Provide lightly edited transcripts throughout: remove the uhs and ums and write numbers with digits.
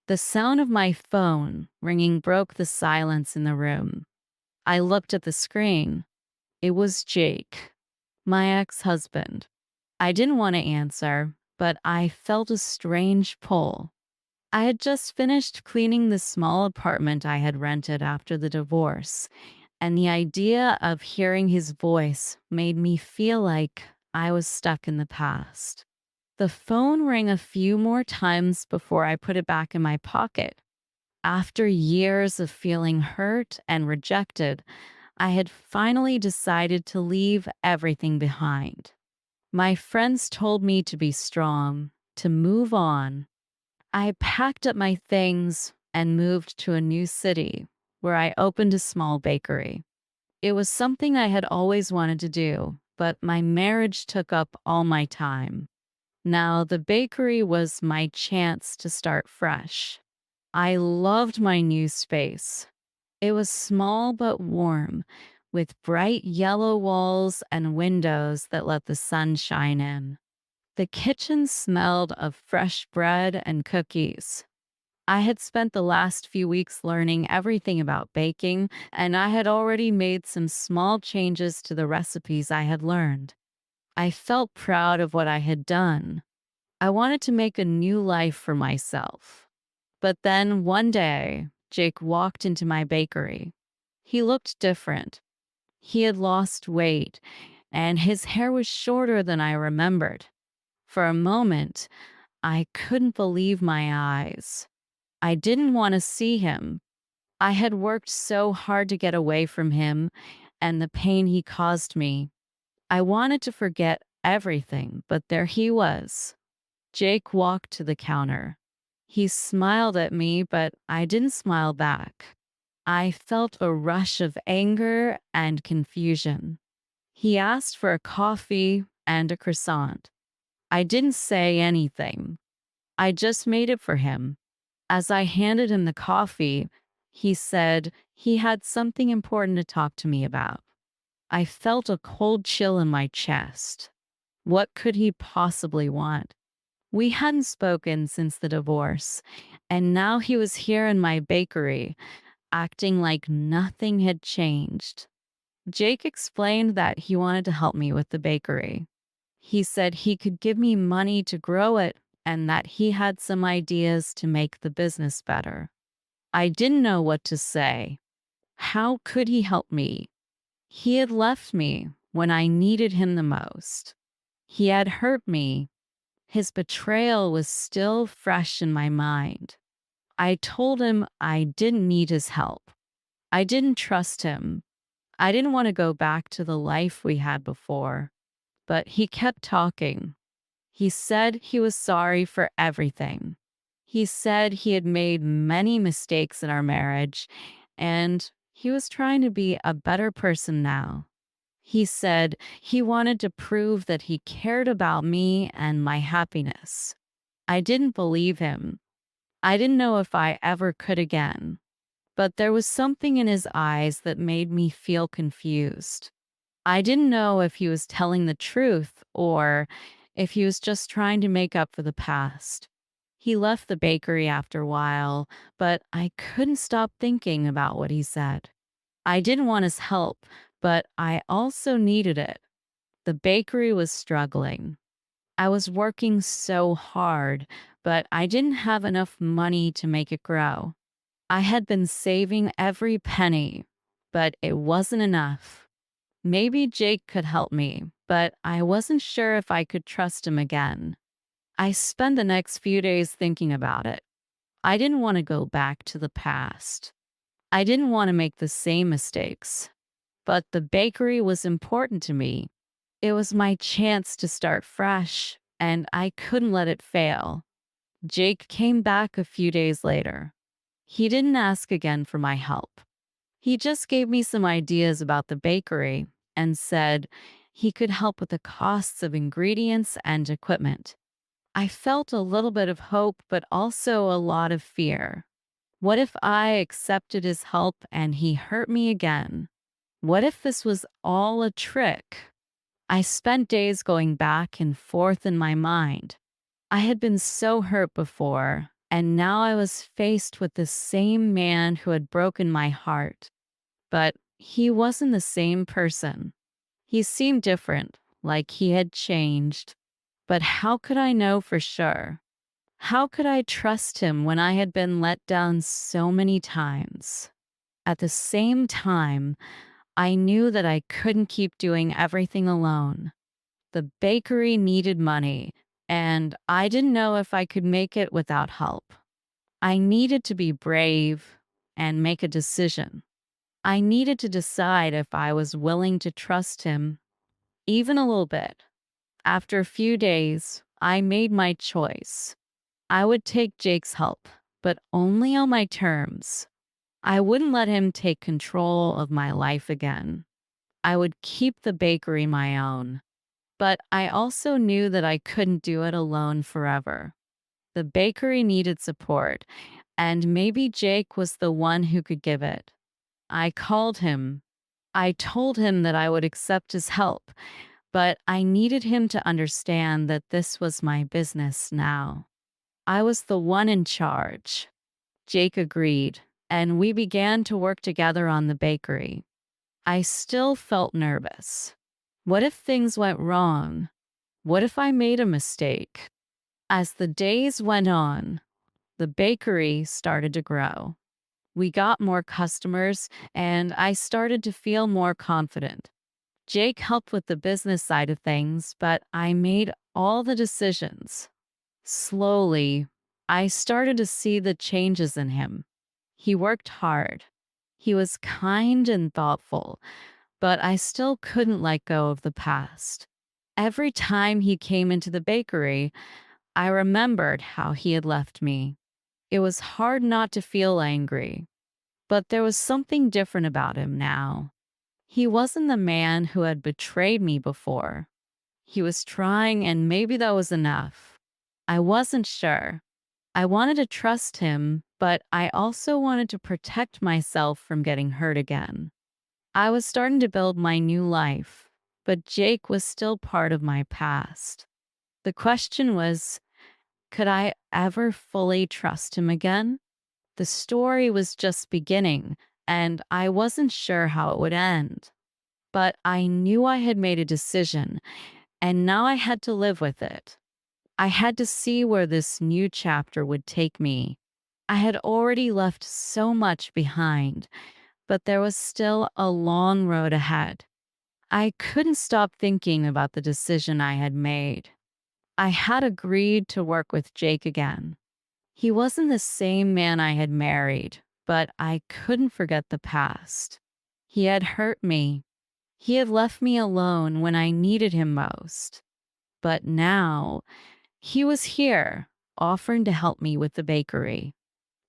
The sound of my phone ringing broke the silence in the room. I looked at the screen. It was Jake, my ex-husband. I didn't want to answer, but I felt a strange pull. I had just finished cleaning the small apartment I had rented after the divorce, and the idea of hearing his voice made me feel like I was stuck in the past. The phone rang a few more times before I put it back in my pocket. After years of feeling hurt and rejected, I had finally decided to leave everything behind. My friends told me to be strong, to move on. I packed up my things and moved to a new city where I opened a small bakery. It was something I had always wanted to do, but my marriage took up all my time. Now, the bakery was my chance to start fresh. I loved my new space. It was small but warm, with bright yellow walls and windows that let the sun shine in. The kitchen smelled of fresh bread and cookies. I had spent the last few weeks learning everything about baking, and I had already made some small changes to the recipes I had learned. I felt proud of what I had done. I wanted to make a new life for myself. But then one day, Jake walked into my bakery. He looked different. He had lost weight, and his hair was shorter than I remembered. For a moment, I couldn't believe my eyes. I didn't want to see him. I had worked so hard to get away from him and the pain he caused me. I wanted to forget everything, but there he was. Jake walked to the counter. He smiled at me, but I didn't smile back. I felt a rush of anger and confusion. He asked for a coffee and a croissant. I didn't say anything. I just made it for him. As I handed him the coffee, he said he had something important to talk to me about. I felt a cold chill in my chest. What could he possibly want? We hadn't spoken since the divorce, and now he was here in my bakery, acting like nothing had changed. Jake explained that he wanted to help me with the bakery. He said he could give me money to grow it and that he had some ideas to make the business better. I didn't know what to say. How could he help me? He had left me when I needed him the most. He had hurt me. His betrayal was still fresh in my mind. I told him I didn't need his help. I didn't trust him. I didn't want to go back to the life we had before. But he kept talking. He said he was sorry for everything. He said he had made many mistakes in our marriage, and he was trying to be a better person now. He said he wanted to prove that he cared about me and my happiness. I didn't believe him. I didn't know if I ever could again. But there was something in his eyes that made me feel confused. I didn't know if he was telling the truth or if he was just trying to make up for the past. He left the bakery after a while, but I couldn't stop thinking about what he said. I didn't want his help, but I also needed it. The bakery was struggling. I was working so hard, but I didn't have enough money to make it grow. I had been saving every penny, but it wasn't enough. Maybe Jake could help me, but I wasn't sure if I could trust him again. I spent the next few days thinking about it. I didn't want to go back to the past. I didn't want to make the same mistakes. But the bakery was important to me. It was my chance to start fresh, and I couldn't let it fail. Jake came back a few days later. He didn't ask again for my help. He just gave me some ideas about the bakery and said he could help with the costs of ingredients and equipment. I felt a little bit of hope, but also a lot of fear. What if I accepted his help and he hurt me again? What if this was all a trick? I spent days going back and forth in my mind. I had been so hurt before, And now I was faced with the same man who had broken my heart. But he wasn't the same person. He seemed different, like he had changed. But how could I know for sure? How could I trust him when I had been let down so many times? At the same time, I knew that I couldn't keep doing everything alone. The bakery needed money, and I didn't know if I could make it without help. I needed to be brave and make a decision. I needed to decide if I was willing to trust him, even a little bit. After a few days, I made my choice. I would take Jake's help, but only on my terms. I wouldn't let him take control of my life again. I would keep the bakery my own. But I also knew that I couldn't do it alone forever. The bakery needed support, and maybe Jake was the one who could give it. I called him. I told him that I would accept his help, but I needed him to understand that this was my business now. I was the one in charge. Jake agreed, and we began to work together on the bakery. I still felt nervous. What if things went wrong? What if I made a mistake? As the days went on, the bakery started to grow. We got more customers, and I started to feel more confident. Jake helped with the business side of things, but I made all the decisions. Slowly, I started to see the changes in him. He worked hard. He was kind and thoughtful, but I still couldn't let go of the past. Every time he came into the bakery, I remembered how he had left me. It was hard not to feel angry, but there was something different about him now. He wasn't the man who had betrayed me before. He was trying, and maybe that was enough. I wasn't sure. I wanted to trust him, but I also wanted to protect myself from getting hurt again. I was starting to build my new life, but Jake was still part of my past. The question was, could I ever fully trust him again? The story was just beginning, and I wasn't sure how it would end. But I knew I had made a decision, and now I had to live with it. I had to see where this new chapter would take me. I had already left so much behind, but there was still a long road ahead. I couldn't stop thinking about the decision I had made. I had agreed to work with Jake again. He wasn't the same man I had married, but I couldn't forget the past. He had hurt me. He had left me alone when I needed him most. But now, he was here, offering to help me with the bakery.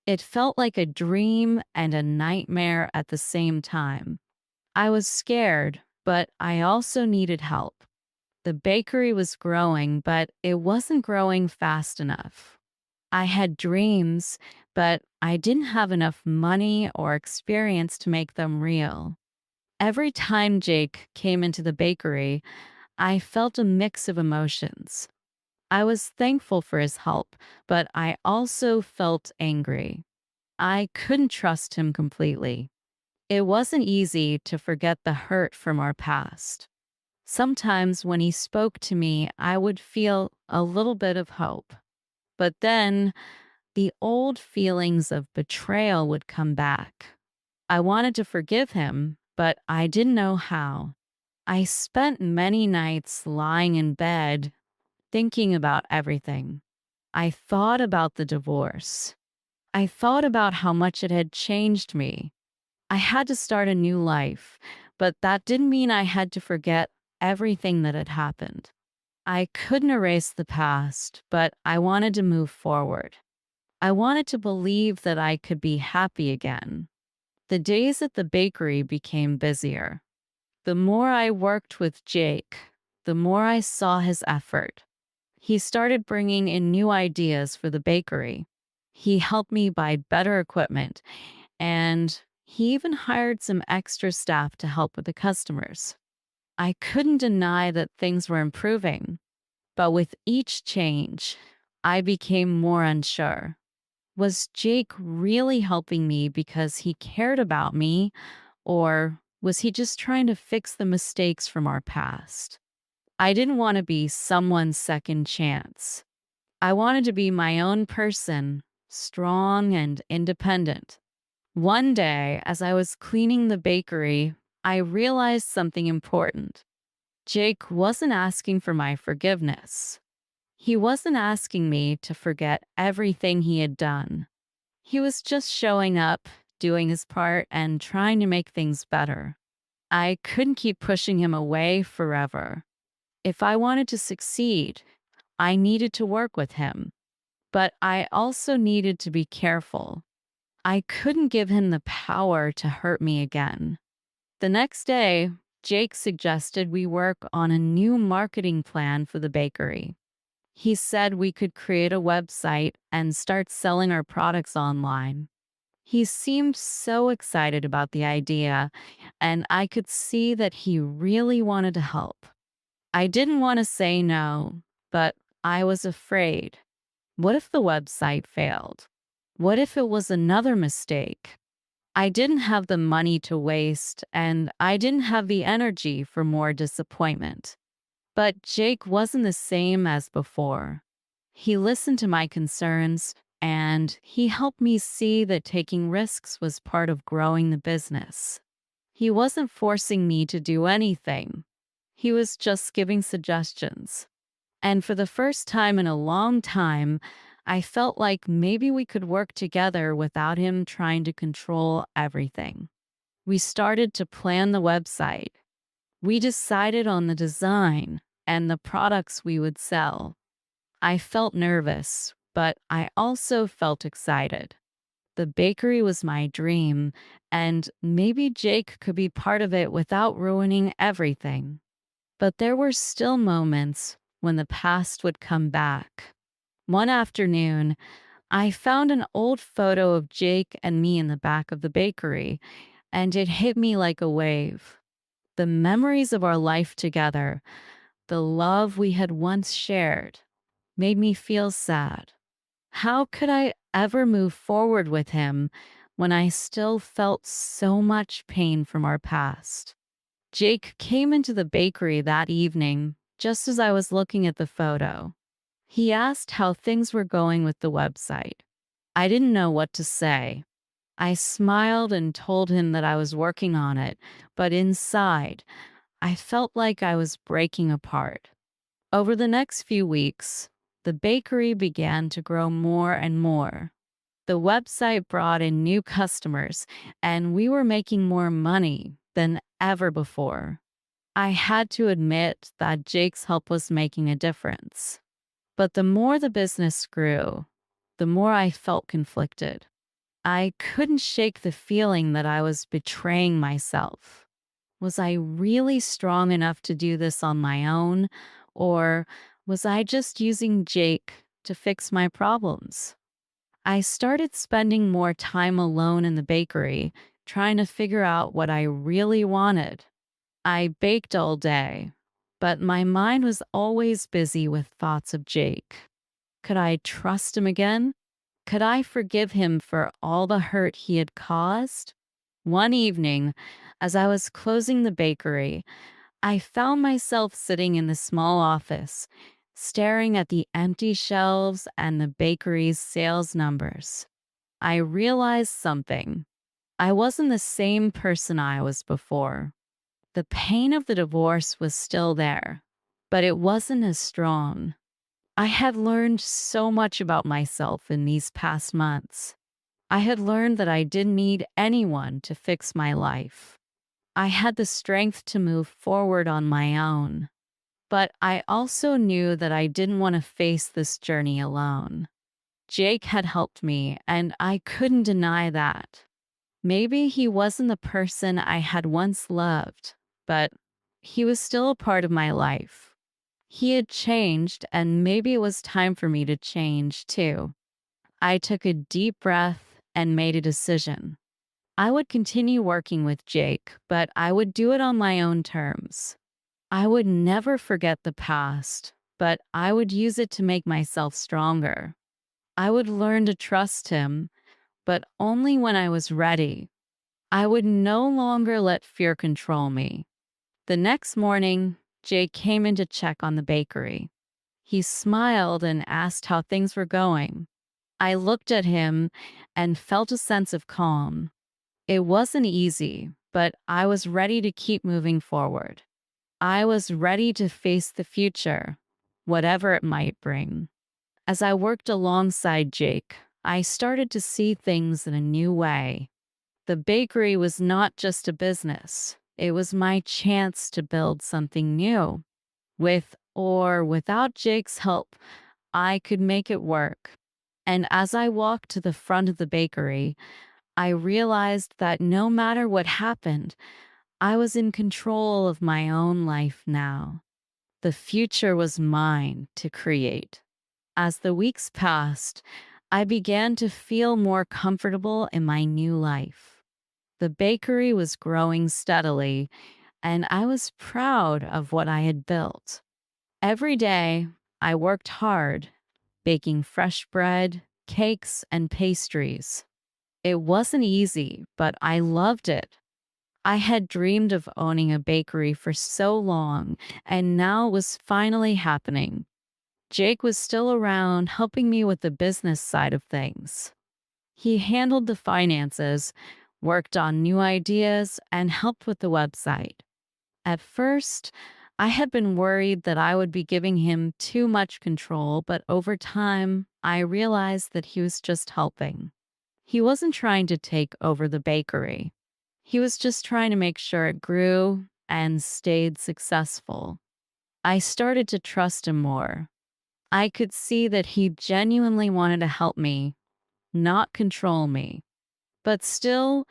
It felt like a dream and a nightmare at the same time. I was scared, but I also needed help. The bakery was growing, but it wasn't growing fast enough. I had dreams, but I didn't have enough money or experience to make them real. Every time Jake came into the bakery, I felt a mix of emotions. I was thankful for his help, but I also felt angry. I couldn't trust him completely. It wasn't easy to forget the hurt from our past. Sometimes when he spoke to me, I would feel a little bit of hope. But then the old feelings of betrayal would come back. I wanted to forgive him, but I didn't know how. I spent many nights lying in bed, thinking about everything. I thought about the divorce. I thought about how much it had changed me. I had to start a new life, but that didn't mean I had to forget everything that had happened. I couldn't erase the past, but I wanted to move forward. I wanted to believe that I could be happy again. The days at the bakery became busier. The more I worked with Jake, the more I saw his effort. He started bringing in new ideas for the bakery. He helped me buy better equipment, and he even hired some extra staff to help with the customers. I couldn't deny that things were improving, but with each change, I became more unsure. Was Jake really helping me because he cared about me, or was he just trying to fix the mistakes from our past? I didn't want to be someone's second chance. I wanted to be my own person, strong and independent. One day, as I was cleaning the bakery, I realized something important. Jake wasn't asking for my forgiveness. He wasn't asking me to forget everything he had done. He was just showing up, doing his part, and trying to make things better. I couldn't keep pushing him away forever. If I wanted to succeed, I needed to work with him. But I also needed to be careful. I couldn't give him the power to hurt me again. The next day, Jake suggested we work on a new marketing plan for the bakery. He said we could create a website and start selling our products online. He seemed so excited about the idea, and I could see that he really wanted to help. I didn't want to say no, but I was afraid. What if the website failed? What if it was another mistake? I didn't have the money to waste, and I didn't have the energy for more disappointment. But Jake wasn't the same as before. He listened to my concerns, and he helped me see that taking risks was part of growing the business. He wasn't forcing me to do anything. He was just giving suggestions. And for the first time in a long time, I felt like maybe we could work together without him trying to control everything. We started to plan the website. We decided on the design and the products we would sell. I felt nervous, but I also felt excited. The bakery was my dream, and maybe Jake could be part of it without ruining everything. But there were still moments when the past would come back. One afternoon, I found an old photo of Jake and me in the back of the bakery, and it hit me like a wave. The memories of our life together, the love we had once shared, made me feel sad. How could I ever move forward with him when I still felt so much pain from our past? Jake came into the bakery that evening just as I was looking at the photo. He asked how things were going with the website. I didn't know what to say. I smiled and told him that I was working on it, but inside, I felt like I was breaking apart. Over the next few weeks, the bakery began to grow more and more. The website brought in new customers, and we were making more money than ever before. I had to admit that Jake's help was making a difference. But the more the business grew, the more I felt conflicted. I couldn't shake the feeling that I was betraying myself. Was I really strong enough to do this on my own, or was I just using Jake to fix my problems? I started spending more time alone in the bakery, trying to figure out what I really wanted. I baked all day, but my mind was always busy with thoughts of Jake. Could I trust him again? Could I forgive him for all the hurt he had caused? One evening, as I was closing the bakery, I found myself sitting in the small office, staring at the empty shelves and the bakery's sales numbers. I realized something. I wasn't the same person I was before. The pain of the divorce was still there, but it wasn't as strong. I had learned so much about myself in these past months. I had learned that I didn't need anyone to fix my life. I had the strength to move forward on my own. But I also knew that I didn't want to face this journey alone. Jake had helped me, and I couldn't deny that. Maybe he wasn't the person I had once loved, but he was still a part of my life. He had changed, and maybe it was time for me to change too. I took a deep breath and made a decision. I would continue working with Jake, but I would do it on my own terms. I would never forget the past, but I would use it to make myself stronger. I would learn to trust him, but only when I was ready. I would no longer let fear control me. The next morning, Jake came in to check on the bakery. He smiled and asked how things were going. I looked at him and felt a sense of calm. It wasn't easy, but I was ready to keep moving forward. I was ready to face the future, whatever it might bring. As I worked alongside Jake, I started to see things in a new way. The bakery was not just a business, it was my chance to build something new. With or without Jake's help, I could make it work. And as I walked to the front of the bakery, I realized that no matter what happened, I was in control of my own life now. The future was mine to create. As the weeks passed, I began to feel more comfortable in my new life. The bakery was growing steadily, and I was proud of what I had built. Every day, I worked hard, baking fresh bread, cakes, and pastries. It wasn't easy, but I loved it. I had dreamed of owning a bakery for so long, and now it was finally happening. Jake was still around helping me with the business side of things. He handled the finances, worked on new ideas, and helped with the website. At first, I had been worried that I would be giving him too much control, but over time, I realized that he was just helping. He wasn't trying to take over the bakery. He was just trying to make sure it grew and stayed successful. I started to trust him more. I could see that he genuinely wanted to help me, not control me. But still,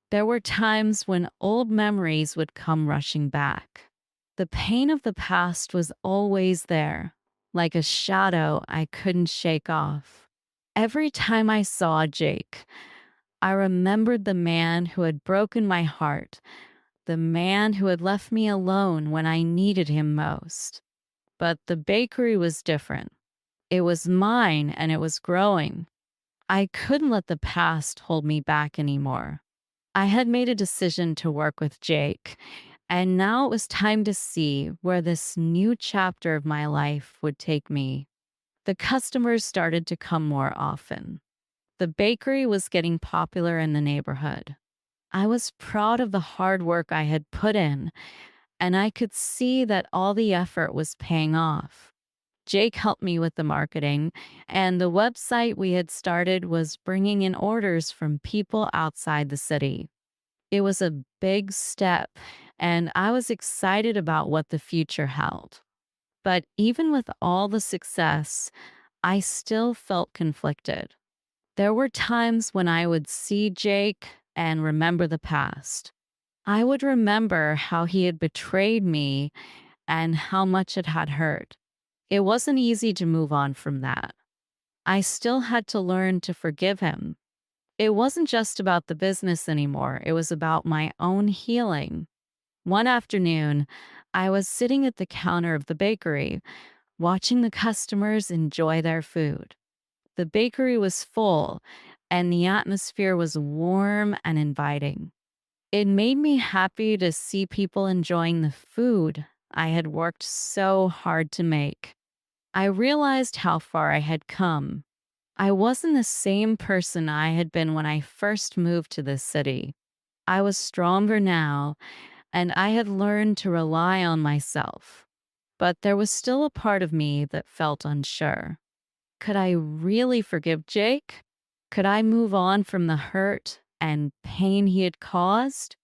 there were times when old memories would come rushing back. The pain of the past was always there, like a shadow I couldn't shake off. Every time I saw Jake, I remembered the man who had broken my heart, the man who had left me alone when I needed him most. But the bakery was different. It was mine and it was growing. I couldn't let the past hold me back anymore. I had made a decision to work with Jake, and now it was time to see where this new chapter of my life would take me. The customers started to come more often. The bakery was getting popular in the neighborhood. I was proud of the hard work I had put in, and I could see that all the effort was paying off. Jake helped me with the marketing, and the website we had started was bringing in orders from people outside the city. It was a big step, and I was excited about what the future held. But even with all the success, I still felt conflicted. There were times when I would see Jake and remember the past. I would remember how he had betrayed me and how much it had hurt. It wasn't easy to move on from that. I still had to learn to forgive him. It wasn't just about the business anymore, it was about my own healing. One afternoon, I was sitting at the counter of the bakery, watching the customers enjoy their food. The bakery was full, and the atmosphere was warm and inviting. It made me happy to see people enjoying the food I had worked so hard to make. I realized how far I had come. I wasn't the same person I had been when I first moved to this city. I was stronger now, and I had learned to rely on myself. But there was still a part of me that felt unsure. Could I really forgive Jake? Could I move on from the hurt and pain he had caused?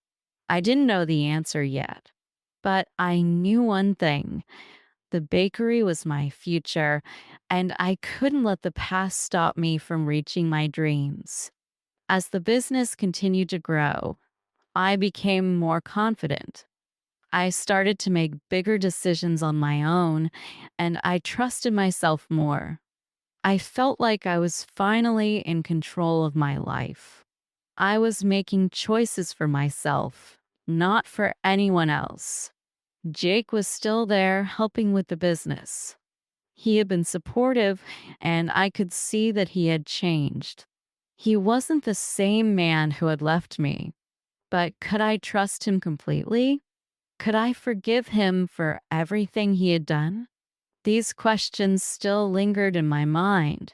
I didn't know the answer yet, but I knew one thing. The bakery was my future, and I couldn't let the past stop me from reaching my dreams. As the business continued to grow, I became more confident. I started to make bigger decisions on my own, and I trusted myself more. I felt like I was finally in control of my life. I was making choices for myself, not for anyone else. Jake was still there helping with the business. He had been supportive, and I could see that he had changed. He wasn't the same man who had left me, but could I trust him completely? Could I forgive him for everything he had done? These questions still lingered in my mind.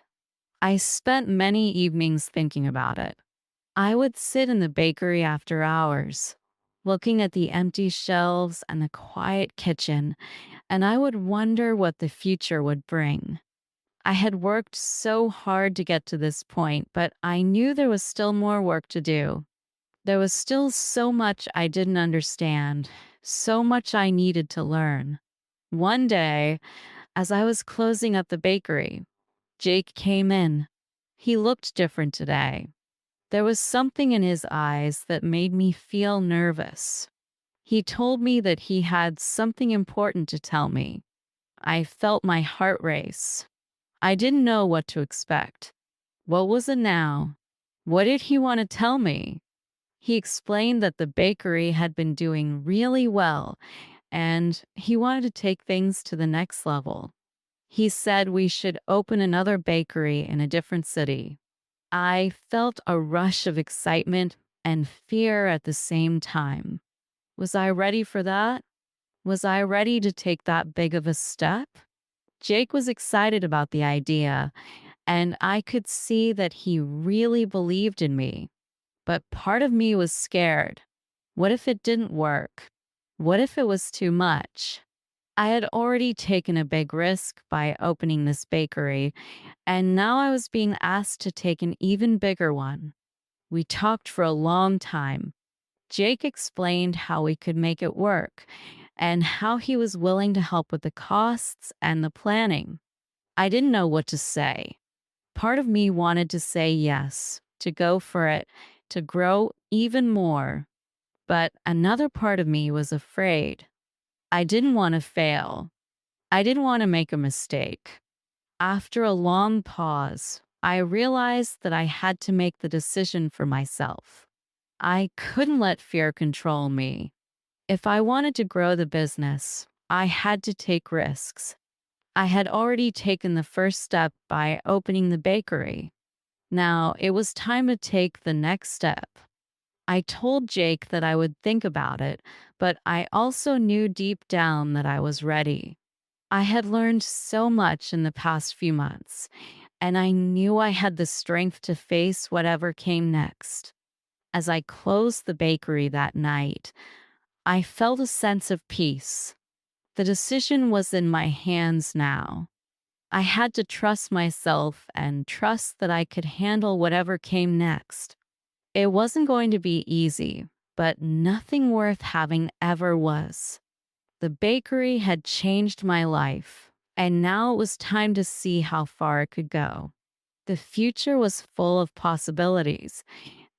I spent many evenings thinking about it. I would sit in the bakery after hours, looking at the empty shelves and the quiet kitchen, and I would wonder what the future would bring. I had worked so hard to get to this point, but I knew there was still more work to do. There was still so much I didn't understand, so much I needed to learn. One day, as I was closing up the bakery, Jake came in. He looked different today. There was something in his eyes that made me feel nervous. He told me that he had something important to tell me. I felt my heart race. I didn't know what to expect. What was it now? What did he want to tell me? He explained that the bakery had been doing really well and he wanted to take things to the next level. He said we should open another bakery in a different city. I felt a rush of excitement and fear at the same time. Was I ready for that? Was I ready to take that big of a step? Jake was excited about the idea, and I could see that he really believed in me. But part of me was scared. What if it didn't work? What if it was too much? I had already taken a big risk by opening this bakery, and now I was being asked to take an even bigger one. We talked for a long time. Jake explained how we could make it work and how he was willing to help with the costs and the planning. I didn't know what to say. Part of me wanted to say yes, to go for it, to grow even more. But another part of me was afraid. I didn't want to fail. I didn't want to make a mistake. After a long pause, I realized that I had to make the decision for myself. I couldn't let fear control me. If I wanted to grow the business, I had to take risks. I had already taken the first step by opening the bakery. Now it was time to take the next step. I told Jake that I would think about it, but I also knew deep down that I was ready. I had learned so much in the past few months, and I knew I had the strength to face whatever came next. As I closed the bakery that night, I felt a sense of peace. The decision was in my hands now. I had to trust myself and trust that I could handle whatever came next. It wasn't going to be easy, but nothing worth having ever was. The bakery had changed my life, and now it was time to see how far it could go. The future was full of possibilities,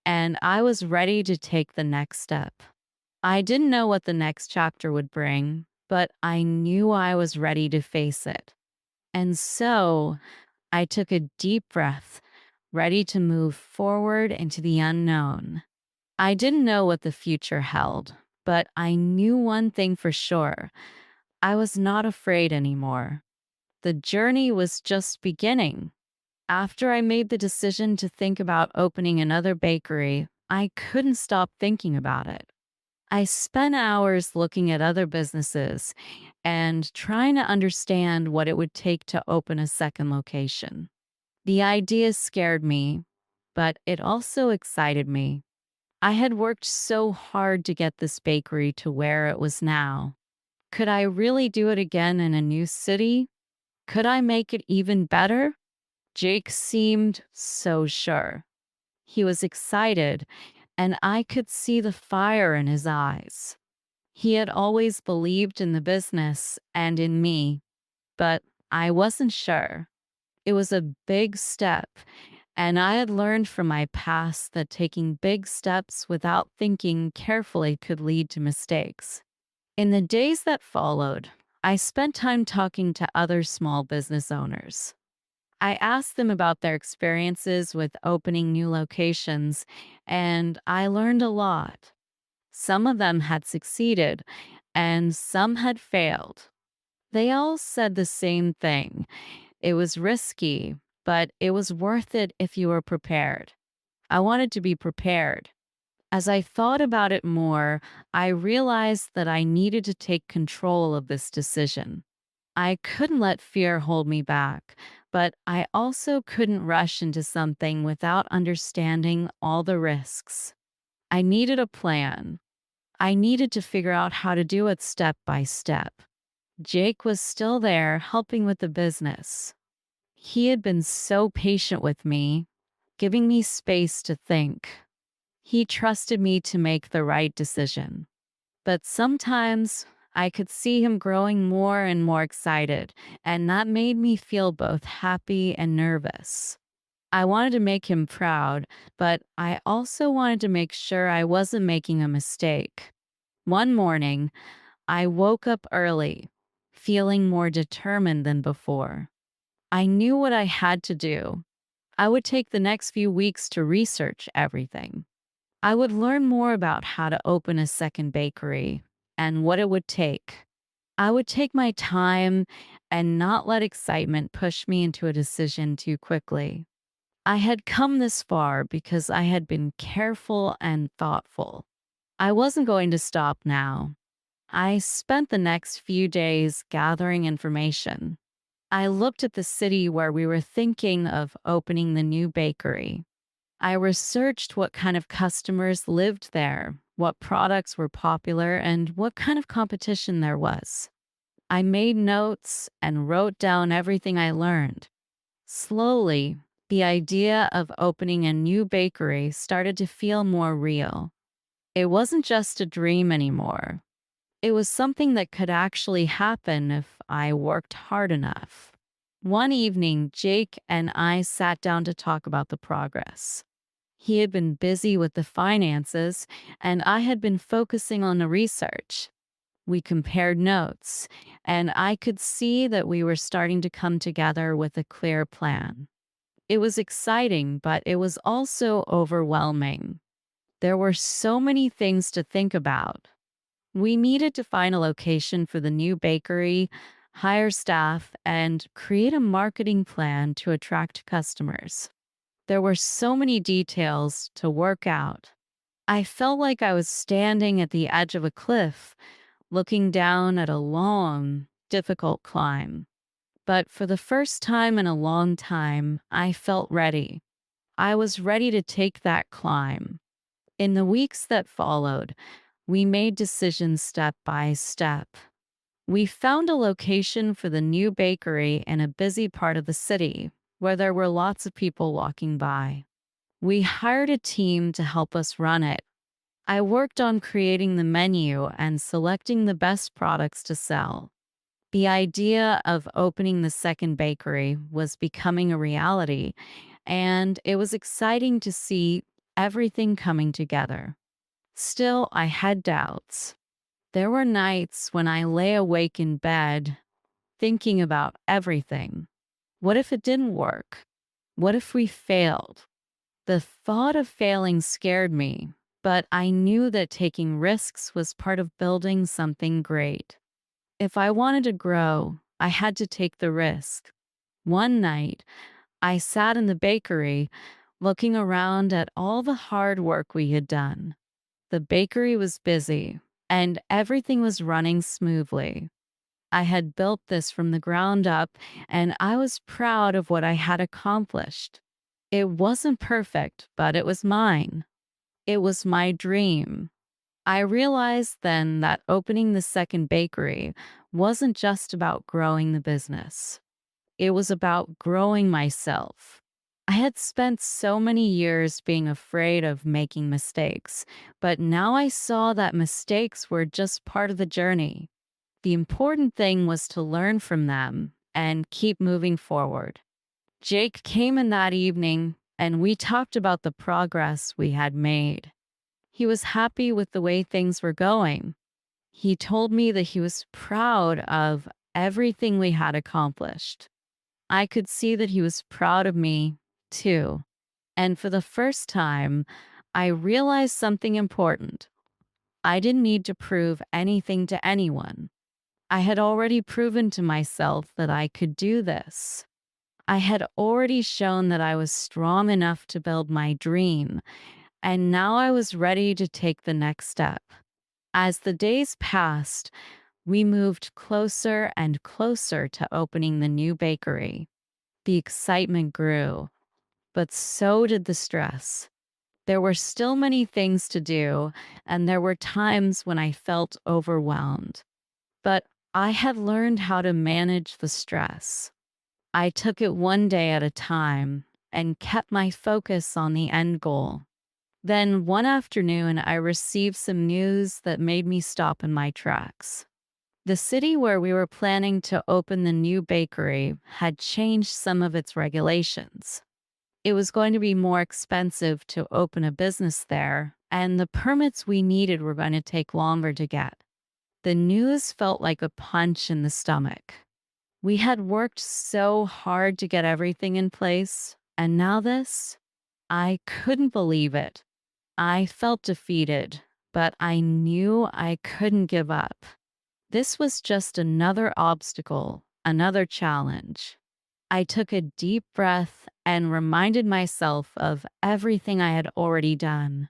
and I was ready to take the next step. I didn't know what the next chapter would bring, but I knew I was ready to face it. And so I took a deep breath, ready to move forward into the unknown. I didn't know what the future held, but I knew one thing for sure. I was not afraid anymore. The journey was just beginning. After I made the decision to think about opening another bakery, I couldn't stop thinking about it. I spent hours looking at other businesses and trying to understand what it would take to open a second location. The idea scared me, but it also excited me. I had worked so hard to get this bakery to where it was now. Could I really do it again in a new city? Could I make it even better? Jake seemed so sure. He was excited, and I could see the fire in his eyes. He had always believed in the business and in me, but I wasn't sure. It was a big step, and I had learned from my past that taking big steps without thinking carefully could lead to mistakes. In the days that followed, I spent time talking to other small business owners. I asked them about their experiences with opening new locations, and I learned a lot. Some of them had succeeded, and some had failed. They all said the same thing. It was risky, but it was worth it if you were prepared. I wanted to be prepared. As I thought about it more, I realized that I needed to take control of this decision. I couldn't let fear hold me back, but I also couldn't rush into something without understanding all the risks. I needed a plan. I needed to figure out how to do it step by step. Jake was still there helping with the business. He had been so patient with me, giving me space to think. He trusted me to make the right decision. But sometimes I could see him growing more and more excited, and that made me feel both happy and nervous. I wanted to make him proud, but I also wanted to make sure I wasn't making a mistake. One morning, I woke up early, feeling more determined than before. I knew what I had to do. I would take the next few weeks to research everything. I would learn more about how to open a second bakery and what it would take. I would take my time and not let excitement push me into a decision too quickly. I had come this far because I had been careful and thoughtful. I wasn't going to stop now. I spent the next few days gathering information. I looked at the city where we were thinking of opening the new bakery. I researched what kind of customers lived there, what products were popular, and what kind of competition there was. I made notes and wrote down everything I learned. Slowly, the idea of opening a new bakery started to feel more real. It wasn't just a dream anymore. It was something that could actually happen if I worked hard enough. One evening, Jake and I sat down to talk about the progress. He had been busy with the finances, and I had been focusing on the research. We compared notes, and I could see that we were starting to come together with a clear plan. It was exciting, but it was also overwhelming. There were so many things to think about. We needed to find a location for the new bakery, hire staff, and create a marketing plan to attract customers. There were so many details to work out. I felt like I was standing at the edge of a cliff, looking down at a long, difficult climb. But for the first time in a long time, I felt ready. I was ready to take that climb. In the weeks that followed, we made decisions step by step. We found a location for the new bakery in a busy part of the city where there were lots of people walking by. We hired a team to help us run it. I worked on creating the menu and selecting the best products to sell. The idea of opening the second bakery was becoming a reality, and it was exciting to see everything coming together. Still, I had doubts. There were nights when I lay awake in bed, thinking about everything. What if it didn't work? What if we failed? The thought of failing scared me, but I knew that taking risks was part of building something great. If I wanted to grow, I had to take the risk. One night, I sat in the bakery, looking around at all the hard work we had done. The bakery was busy, and everything was running smoothly. I had built this from the ground up, and I was proud of what I had accomplished. It wasn't perfect, but it was mine. It was my dream. I realized then that opening the second bakery wasn't just about growing the business. It was about growing myself. I had spent so many years being afraid of making mistakes, but now I saw that mistakes were just part of the journey. The important thing was to learn from them and keep moving forward. Jake came in that evening, and we talked about the progress we had made. He was happy with the way things were going. He told me that he was proud of everything we had accomplished. I could see that he was proud of me, too. And for the first time, I realized something important. I didn't need to prove anything to anyone. I had already proven to myself that I could do this. I had already shown that I was strong enough to build my dream, and now I was ready to take the next step. As the days passed, we moved closer and closer to opening the new bakery. The excitement grew, but so did the stress. There were still many things to do, and there were times when I felt overwhelmed. But I had learned how to manage the stress. I took it one day at a time and kept my focus on the end goal. Then one afternoon, I received some news that made me stop in my tracks. The city where we were planning to open the new bakery had changed some of its regulations. It was going to be more expensive to open a business there, and the permits we needed were going to take longer to get. The news felt like a punch in the stomach. We had worked so hard to get everything in place, and now this? I couldn't believe it. I felt defeated, but I knew I couldn't give up. This was just another obstacle, another challenge. I took a deep breath and reminded myself of everything I had already done.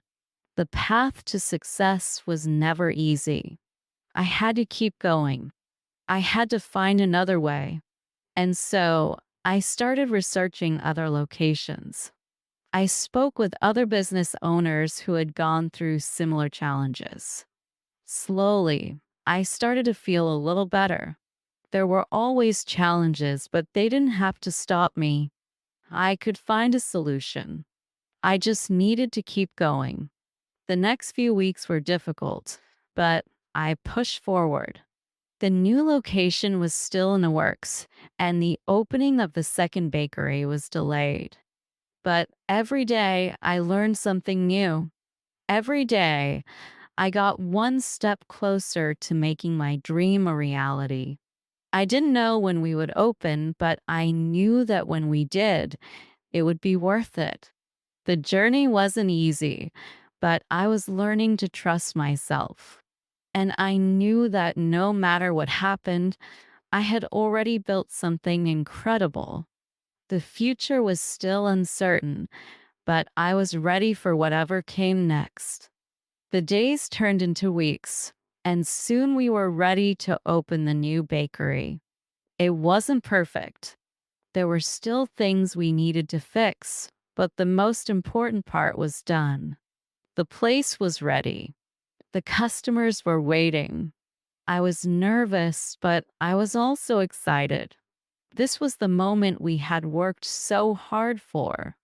The path to success was never easy. I had to keep going. I had to find another way. And so I started researching other locations. I spoke with other business owners who had gone through similar challenges. Slowly, I started to feel a little better. There were always challenges, but they didn't have to stop me. I could find a solution. I just needed to keep going. The next few weeks were difficult, but I pushed forward. The new location was still in the works, and the opening of the second bakery was delayed. But every day I learned something new. Every day I got one step closer to making my dream a reality. I didn't know when we would open, but I knew that when we did, it would be worth it. The journey wasn't easy, but I was learning to trust myself. And I knew that no matter what happened, I had already built something incredible. The future was still uncertain, but I was ready for whatever came next. The days turned into weeks, and soon we were ready to open the new bakery. It wasn't perfect. There were still things we needed to fix, but the most important part was done. The place was ready. The customers were waiting. I was nervous, but I was also excited. This was the moment we had worked so hard for.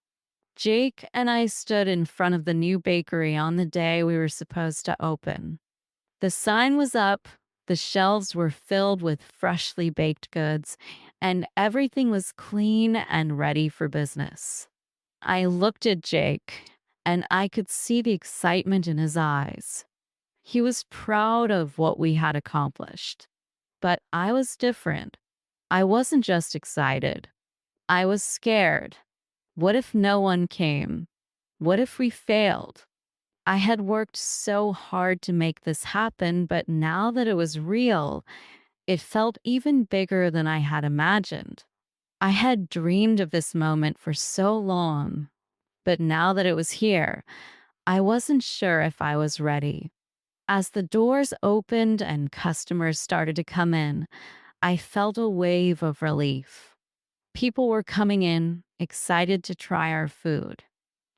Jake and I stood in front of the new bakery on the day we were supposed to open. The sign was up, the shelves were filled with freshly baked goods, and everything was clean and ready for business. I looked at Jake, and I could see the excitement in his eyes. He was proud of what we had accomplished. But I was different. I wasn't just excited. I was scared. What if no one came? What if we failed? I had worked so hard to make this happen, but now that it was real, it felt even bigger than I had imagined. I had dreamed of this moment for so long, but now that it was here, I wasn't sure if I was ready. As the doors opened and customers started to come in, I felt a wave of relief. People were coming in, excited to try our food.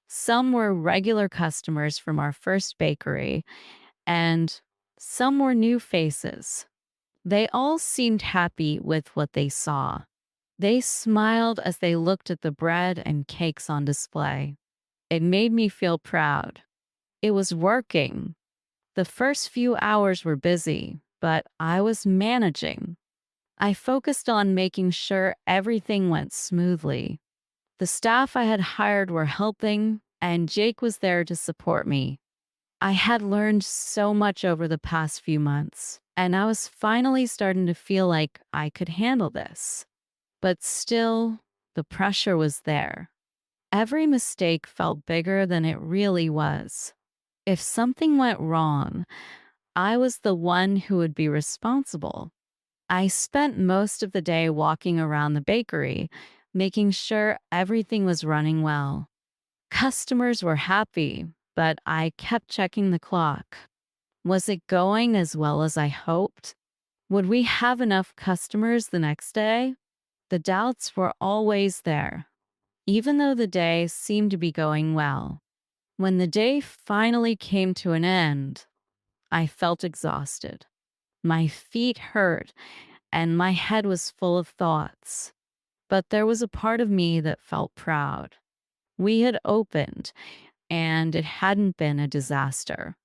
Some were regular customers from our first bakery, and some were new faces. They all seemed happy with what they saw. They smiled as they looked at the bread and cakes on display. It made me feel proud. It was working. The first few hours were busy, but I was managing. I focused on making sure everything went smoothly. The staff I had hired were helping, and Jake was there to support me. I had learned so much over the past few months, and I was finally starting to feel like I could handle this. But still, the pressure was there. Every mistake felt bigger than it really was. If something went wrong, I was the one who would be responsible. I spent most of the day walking around the bakery, making sure everything was running well. Customers were happy, but I kept checking the clock. Was it going as well as I hoped? Would we have enough customers the next day? The doubts were always there, even though the day seemed to be going well. When the day finally came to an end, I felt exhausted. My feet hurt and my head was full of thoughts. But there was a part of me that felt proud. We had opened, and it hadn't been a disaster.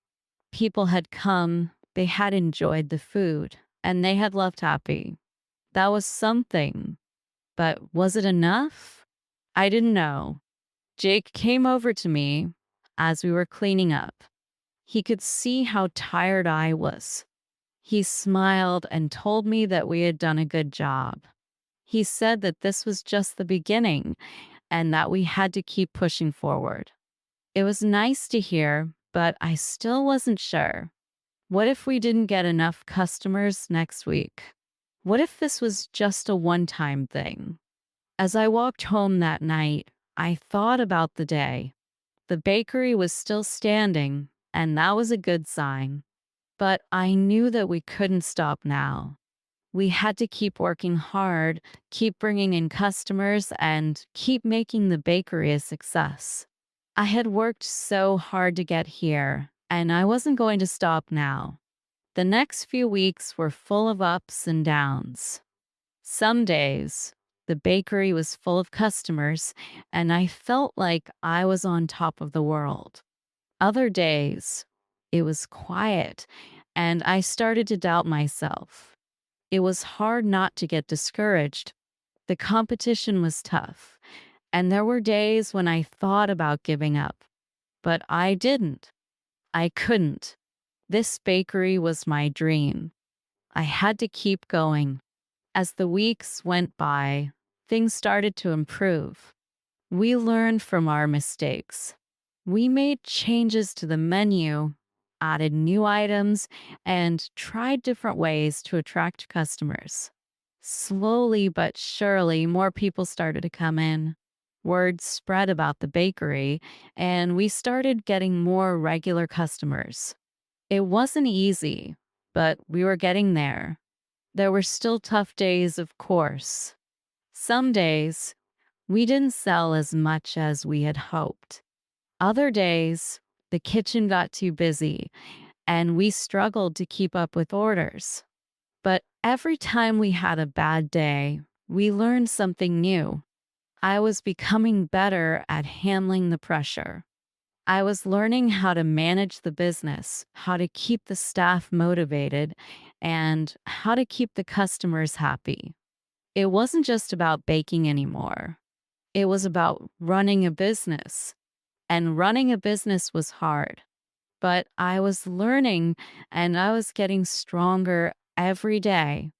People had come, they had enjoyed the food, and they had left happy. That was something. But was it enough? I didn't know. Jake came over to me as we were cleaning up. He could see how tired I was. He smiled and told me that we had done a good job. He said that this was just the beginning and that we had to keep pushing forward. It was nice to hear, but I still wasn't sure. What if we didn't get enough customers next week? What if this was just a one-time thing? As I walked home that night, I thought about the day. The bakery was still standing, and that was a good sign. But I knew that we couldn't stop now. We had to keep working hard, keep bringing in customers, and keep making the bakery a success. I had worked so hard to get here, and I wasn't going to stop now. The next few weeks were full of ups and downs. Some days, the bakery was full of customers, and I felt like I was on top of the world. Other days, it was quiet, and I started to doubt myself. It was hard not to get discouraged. The competition was tough, and there were days when I thought about giving up. But I didn't. I couldn't. This bakery was my dream. I had to keep going. As the weeks went by, things started to improve. We learned from our mistakes. We made changes to the menu, added new items, and tried different ways to attract customers. Slowly but surely, more people started to come in. Word spread about the bakery, and we started getting more regular customers. It wasn't easy, but we were getting there. There were still tough days, of course. Some days, we didn't sell as much as we had hoped. Other days, the kitchen got too busy, and we struggled to keep up with orders. But every time we had a bad day, we learned something new. I was becoming better at handling the pressure. I was learning how to manage the business, how to keep the staff motivated, and how to keep the customers happy. It wasn't just about baking anymore. It was about running a business. And running a business was hard. But I was learning and I was getting stronger every day.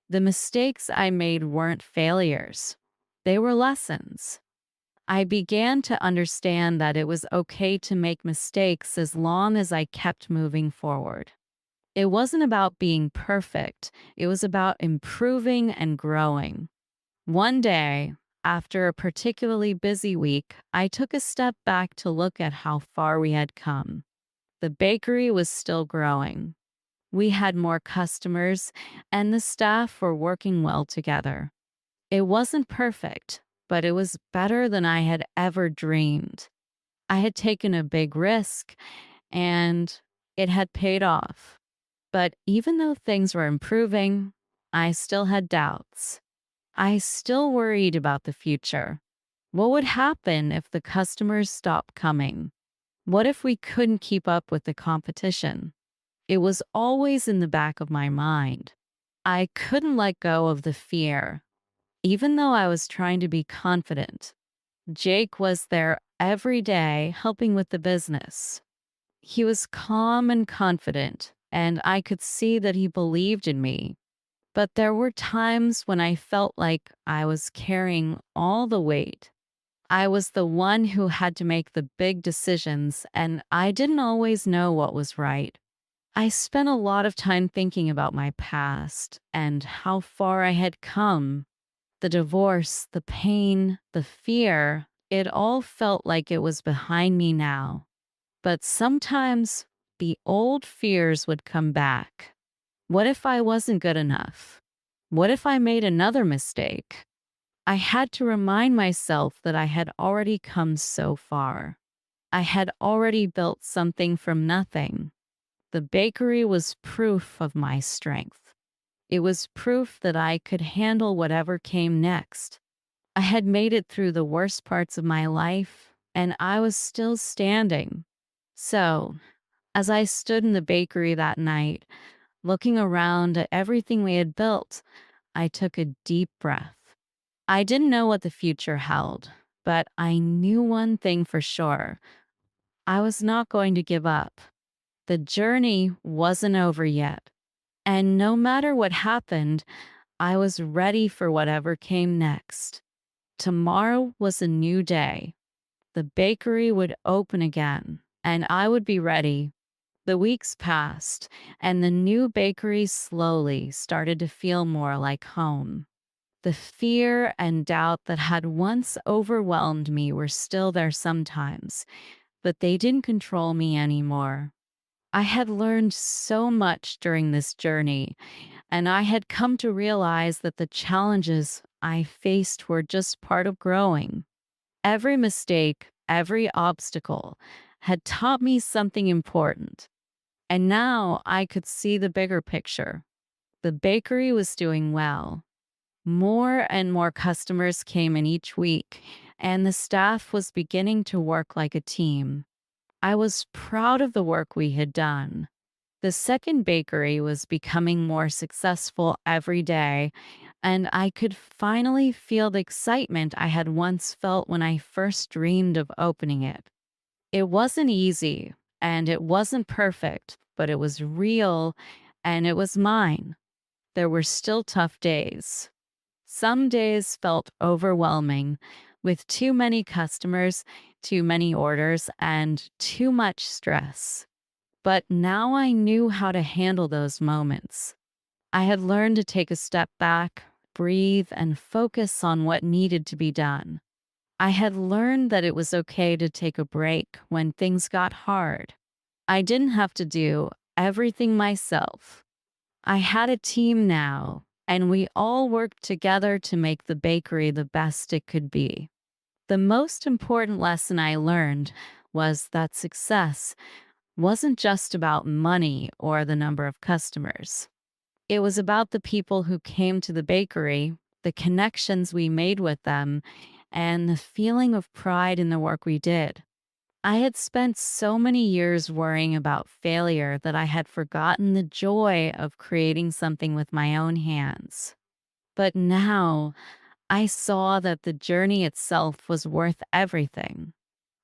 The mistakes I made weren't failures, they were lessons. I began to understand that it was okay to make mistakes as long as I kept moving forward. It wasn't about being perfect, it was about improving and growing. One day, after a particularly busy week, I took a step back to look at how far we had come. The bakery was still growing. We had more customers, and the staff were working well together. It wasn't perfect, but it was better than I had ever dreamed. I had taken a big risk, and it had paid off. But even though things were improving, I still had doubts. I still worried about the future. What would happen if the customers stopped coming? What if we couldn't keep up with the competition? It was always in the back of my mind. I couldn't let go of the fear, even though I was trying to be confident. Jake was there every day helping with the business. He was calm and confident, and I could see that he believed in me. But there were times when I felt like I was carrying all the weight. I was the one who had to make the big decisions, and I didn't always know what was right. I spent a lot of time thinking about my past and how far I had come. The divorce, the pain, the fear, it all felt like it was behind me now. But sometimes the old fears would come back. What if I wasn't good enough? What if I made another mistake? I had to remind myself that I had already come so far. I had already built something from nothing. The bakery was proof of my strength. It was proof that I could handle whatever came next. I had made it through the worst parts of my life, and I was still standing. So, as I stood in the bakery that night, looking around at everything we had built, I took a deep breath. I didn't know what the future held, but I knew one thing for sure. I was not going to give up. The journey wasn't over yet. And no matter what happened, I was ready for whatever came next. Tomorrow was a new day. The bakery would open again, and I would be ready. The weeks passed, and the new bakery slowly started to feel more like home. The fear and doubt that had once overwhelmed me were still there sometimes, but they didn't control me anymore. I had learned so much during this journey, and I had come to realize that the challenges I faced were just part of growing. Every mistake, every obstacle had taught me something important. And now I could see the bigger picture. The bakery was doing well. More and more customers came in each week, and the staff was beginning to work like a team. I was proud of the work we had done. The second bakery was becoming more successful every day, and I could finally feel the excitement I had once felt when I first dreamed of opening it. It wasn't easy, and it wasn't perfect, but it was real, and it was mine. There were still tough days. Some days felt overwhelming, with too many customers, too many orders, and too much stress. But now I knew how to handle those moments. I had learned to take a step back, breathe, and focus on what needed to be done. I had learned that it was okay to take a break when things got hard. I didn't have to do everything myself. I had a team now, and we all worked together to make the bakery the best it could be. The most important lesson I learned was that success wasn't just about money or the number of customers. It was about the people who came to the bakery, the connections we made with them, and the feeling of pride in the work we did. I had spent so many years worrying about failure that I had forgotten the joy of creating something with my own hands. But now I saw that the journey itself was worth everything.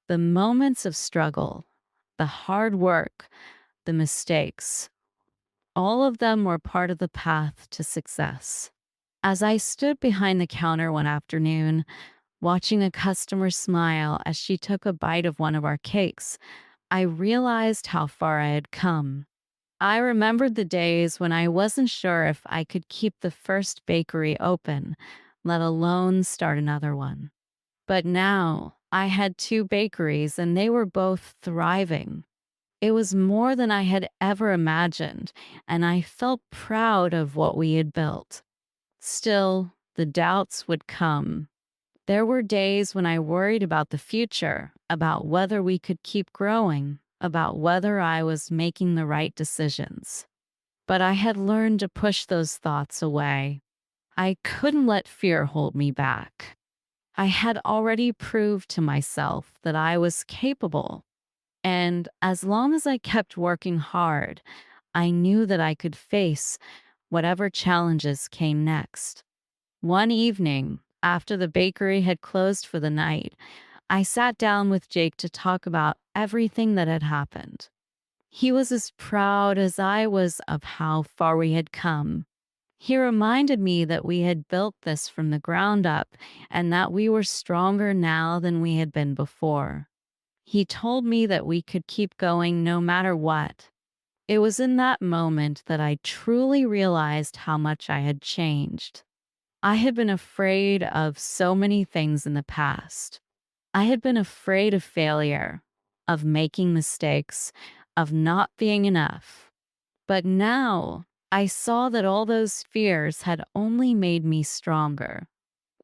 The moments of struggle, the hard work, the mistakes, all of them were part of the path to success. As I stood behind the counter one afternoon, watching a customer smile as she took a bite of one of our cakes, I realized how far I had come. I remembered the days when I wasn't sure if I could keep the first bakery open, let alone start another one. But now I had two bakeries and they were both thriving. It was more than I had ever imagined, and I felt proud of what we had built. Still, the doubts would come. There were days when I worried about the future, about whether we could keep growing, about whether I was making the right decisions. But I had learned to push those thoughts away. I couldn't let fear hold me back. I had already proved to myself that I was capable. And as long as I kept working hard, I knew that I could face whatever challenges came next. One evening, after the bakery had closed for the night, I sat down with Jake to talk about everything that had happened. He was as proud as I was of how far we had come. He reminded me that we had built this from the ground up and that we were stronger now than we had been before. He told me that we could keep going no matter what. It was in that moment that I truly realized how much I had changed. I had been afraid of so many things in the past. I had been afraid of failure, of making mistakes, of not being enough. But now I saw that all those fears had only made me stronger.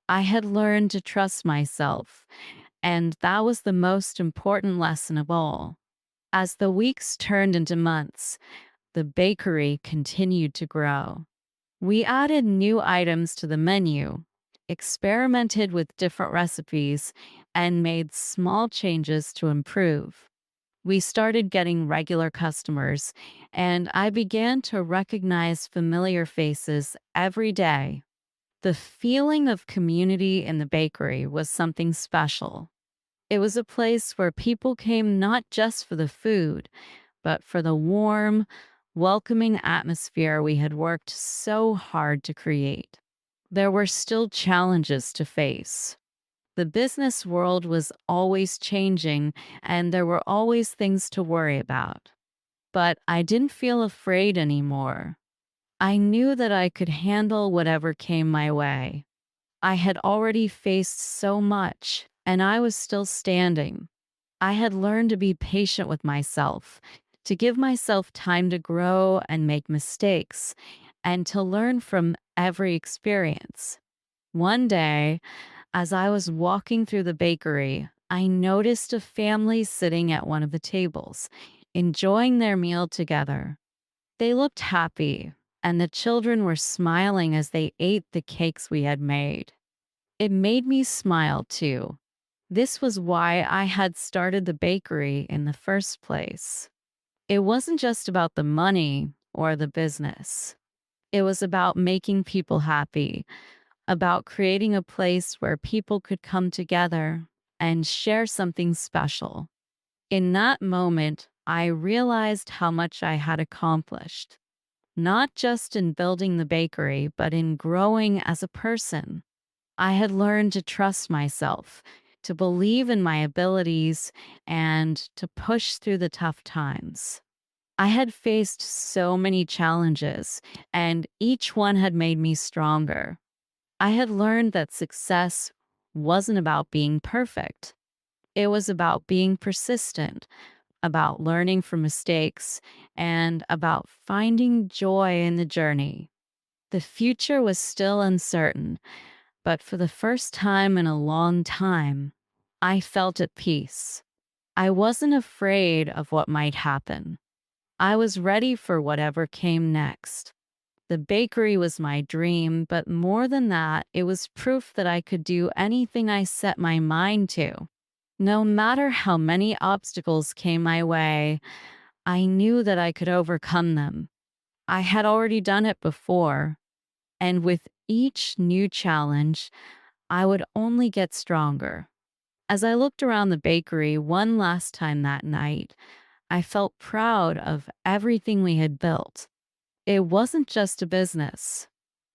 I had learned to trust myself, and that was the most important lesson of all. As the weeks turned into months, the bakery continued to grow. We added new items to the menu, experimented with different recipes, and made small changes to improve. We started getting regular customers, and I began to recognize familiar faces every day. The feeling of community in the bakery was something special. It was a place where people came not just for the food, but for the warm, welcoming atmosphere we had worked so hard to create. There were still challenges to face. The business world was always changing, and there were always things to worry about. But I didn't feel afraid anymore. I knew that I could handle whatever came my way. I had already faced so much, and I was still standing. I had learned to be patient with myself, to give myself time to grow and make mistakes, and to learn from every experience. One day, as I was walking through the bakery, I noticed a family sitting at one of the tables, enjoying their meal together. They looked happy, and the children were smiling as they ate the cakes we had made. It made me smile too. This was why I had started the bakery in the first place. It wasn't just about the money or the business. It was about making people happy, about creating a place where people could come together and share something special. In that moment, I realized how much I had accomplished, not just in building the bakery, but in growing as a person. I had learned to trust myself, to believe in my abilities, and to push through the tough times. I had faced so many challenges, and each one had made me stronger. I had learned that success wasn't about being perfect. It was about being persistent, about learning from mistakes, and about finding joy in the journey. The future was still uncertain, but for the first time in a long time, I felt at peace. I wasn't afraid of what might happen. I was ready for whatever came next. The bakery was my dream, but more than that, it was proof that I could do anything I set my mind to. No matter how many obstacles came my way, I knew that I could overcome them. I had already done it before, and with each new challenge, I would only get stronger. As I looked around the bakery one last time that night, I felt proud of everything we had built. It wasn't just a business,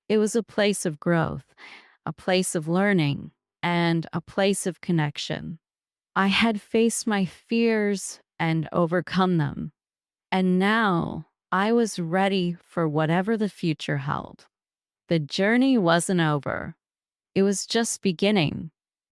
it was a place of growth, a place of learning, and a place of connection. I had faced my fears and overcome them, and now I was ready for whatever the future held. The journey wasn't over, it was just beginning.